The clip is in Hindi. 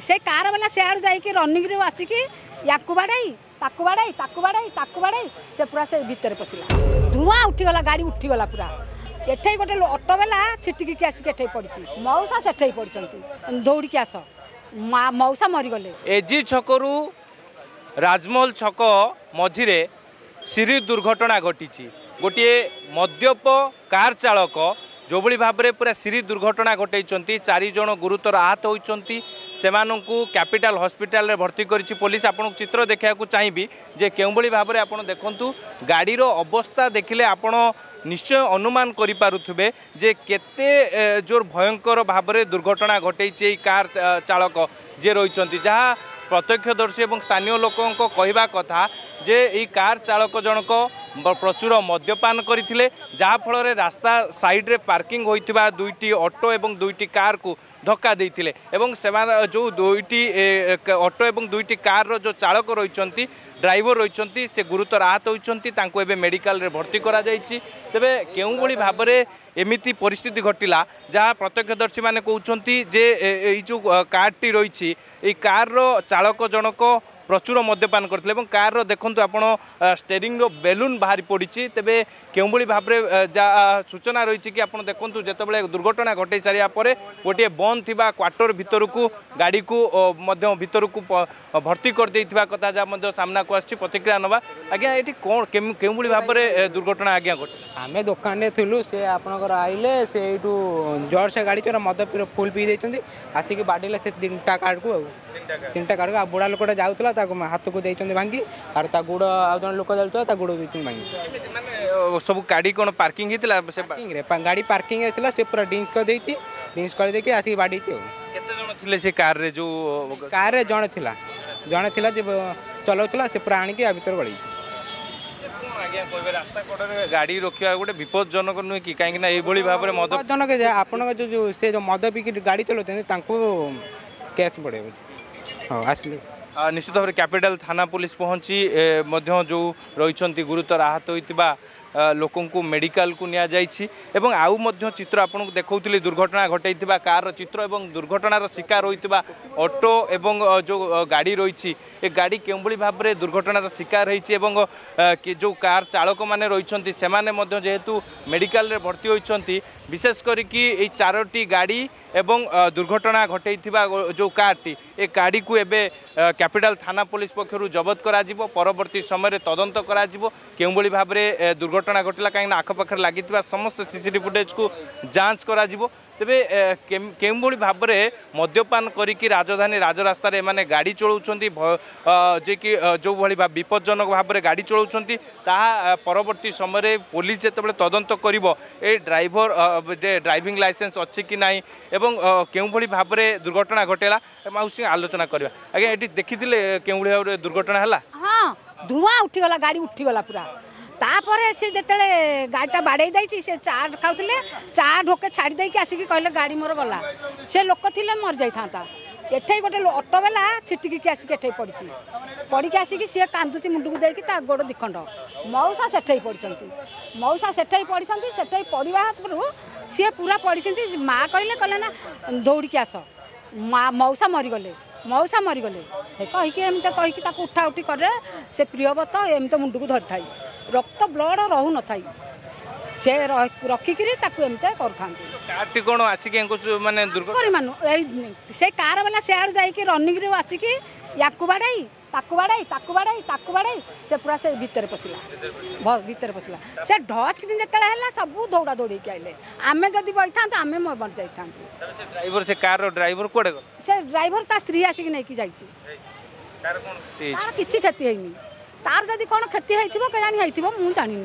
से कार वाला सियाड़ जाइए रनिंग रे आसिकी या बाड़ाई ताकू बाड़ाई ताकू बाड़ाई ताकू बाड़ाई से पूरा से भितर पशिला धुआं उठीगला गाड़ी उठीगला पूरा एठे गोटे ऑटो वाला छिटिकी आसिक एठे पड़ी मौसा सेठे पड़ी दौड़िकी आस मौसा मरीगले। एजी छकरू राजमहल छक मझिरे सीरी दुर्घटना घटी गोटे मद्यप कार चालक जो भाव में पूरा सीरी दुर्घटना घटाई 4 जन गुरुतर आहत होती सेमानंकु कैपिटल हॉस्पिटल रे भर्ती करिछि पुलिस। आपन चित्र देखा चाहिए जे केउबली भाव में आपन देखंतु गाड़ीर अवस्था देखिले आपन निश्चय अनुमान करि पारुथबे जे केते जोर भयंकर भाव में दुर्घटना घटाई कार चालक जे रहिछंती जहा प्रत्यक्षदर्शी और स्थानीय लोकों कहवा कथा जे ई कार चालक जनक प्रचुर मद्यपान करथिले जहा फल रास्ता साइड रे पार्किंग होइथिबा दुईटी ऑटो एवं दुईटी कार को धक्का देइथिले एवं जो दुईटी ऑटो एवं दुईटी कार रो जो चालक रहिछंती ड्राइवर रहिछंती से गुरुतर आहत होइछंती तांको एबे मेडिकल रे भर्ती करा जायछि। तेबे केउ भली भाव रे एमिति परिस्थिति घटिला जहा प्रत्यक्षदर्शी माने कहउछंती जे ई जो कारटी रहिछि ई कार रो चालक जनक प्रचुर मद्यपान करते कार देखु आप स्टेरिंग रो बेलून बाहरी पड़ी तेबे केउ भली भाव में सूचना रही कि आप देखु जिते दुर्घटना घटाई सारा गोटे बंद थिबा क्वार्टर भितर को गाड़ी को भितर को भर्ती कर देइथिबा कथा जहाँ सामना को आछि प्रतिक्रिया नवा। आज्ञा ये कौन केउ भली भाव में दुर्घटना आज्ञा घटे आम दुकान में थिलु से आपनकर आइले से एठू जोर से गाड़ी चोरा मद फुल पी देइछंती आसिक बाडीले से 3टा कार को 3टा कार को बुढ़ा लोकटा जाउतला हाथ को देइछंती भांगी और ता गुड़ आ जन लोक जाउतला ता गुड़ देइछंती भांगी माने सब गाड़ी कोन पार्किंग हितला से पार्किंग रे गाड़ी पार्किंग हेतला से पूरा ड्रिंक्स कर देइती ड्रिंक्स कर देके आसिक बाडी थी। केते जण थिले से कार रे जो कार रे जण थिला जे चलाउतला से पूरा आनी के भीतर गली रास्ता कड़े गाड़ी रखा गोटे विपदजनक नुहे कि कहीं भाव में मदजनक आपण जो से जो मद पी गाड़ी चलाते केस पड़े हाँ आसले निश्चित भाव में कैपिटल थाना पुलिस पहुंची जो रही गुरुतर आहत होता लोकों को मेडिकल को निया जाइछि एवं आउ मध्य चित्र आपको देखौतिली दुर्घटना घटाई कार चित्र एवं दुर्घटनार शिकार होइतिबा ऑटो एवं जो गाड़ी रही ए गाड़ी केउ भली भाव में दुर्घटनार शिकार होइछि एवं जो कार चालक माने रहिछंती सेमाने मध्य जेहेतु मेडिकल रे भर्ती होइछंती विशेष करिकि ए 4टी गाड़ी एवं दुर्घटना घटाई जो कारटी ए गाड़ी को एबे कैपिटल थाना पुलिस पक्षरु जबत करा जिवो परवर्ती समय तदंत करा जिवो केउ भली भाव में दुर्घटना घटिला कहीं आखपाखे लगी समस्त सीसीटीवी फुटेज को जांच करा जिवो। तेबे केउ भली भाव में मद्यपान करिकि राजधानी राजरास्ता रे माने गाड़ी चलाउछंती जे कि जो भली विपदजनक भाव में गाड़ी चलाउछंती ताहा परवर्ती समय पुलिस जेतेबेले तदंत करिवो ए ड्राइवर जे ड्राइविंग लाइसेंस अच्छी कि नहीं एवं केउ भली भाव में दुर्घटना घटेला माउसी आलोचना करबा। आगे एठी देखिथिले केउ भली भाव में दुर्घटना हला हां धुआं उठीगला गाड़ी उठीगला पूरा तापर से जिते गाड़ीटा बाड़े दी से चा खाऊले चा ढोके छाड़ी देकी आसिक कहले गाड़ी मोर गला से लोक थे मर जाता एठे गोटे ऑटो वाला छिटिकी आसिक एठे पड़ी पड़ी आसिक सी कांदुची मुंड को देकी गोड़ दिखंड मौसा सेठे पड़ी मौसा सेठे पड़ी सेठे पड़ा सी पूरा पड़ी माँ कहले कहले ना दौड़िकी आस मौसा मरीगले मौसा मरीगले कहीकि एमती कहीकि उठा उठी करे से प्रियव्रत एमती मुंड को धरी थाई रक्त ब्लड रहू न थाई से रखिकी एमती करती कौन आसिक माने से कार वाला सियाड़ जाइए रनिंग रे आसिकी या बाड़ाई ताकू बाड़ाई ताकू बाड़ाई ताकू बाड़ाई से पूरा से भितर पशिला भितर पशिला से ढच कि जिते सब दौड़ा दौड़ी आइले आमे जदि बही था आमे मर जाता ड्राइवर से कार ड्राइवर कोड़े से ड्राइवर ता स्त्री आसिक नहीं जाइए तार किसी क्षति है तार जदि कौन क्षति होती के जानी मुझे जानी।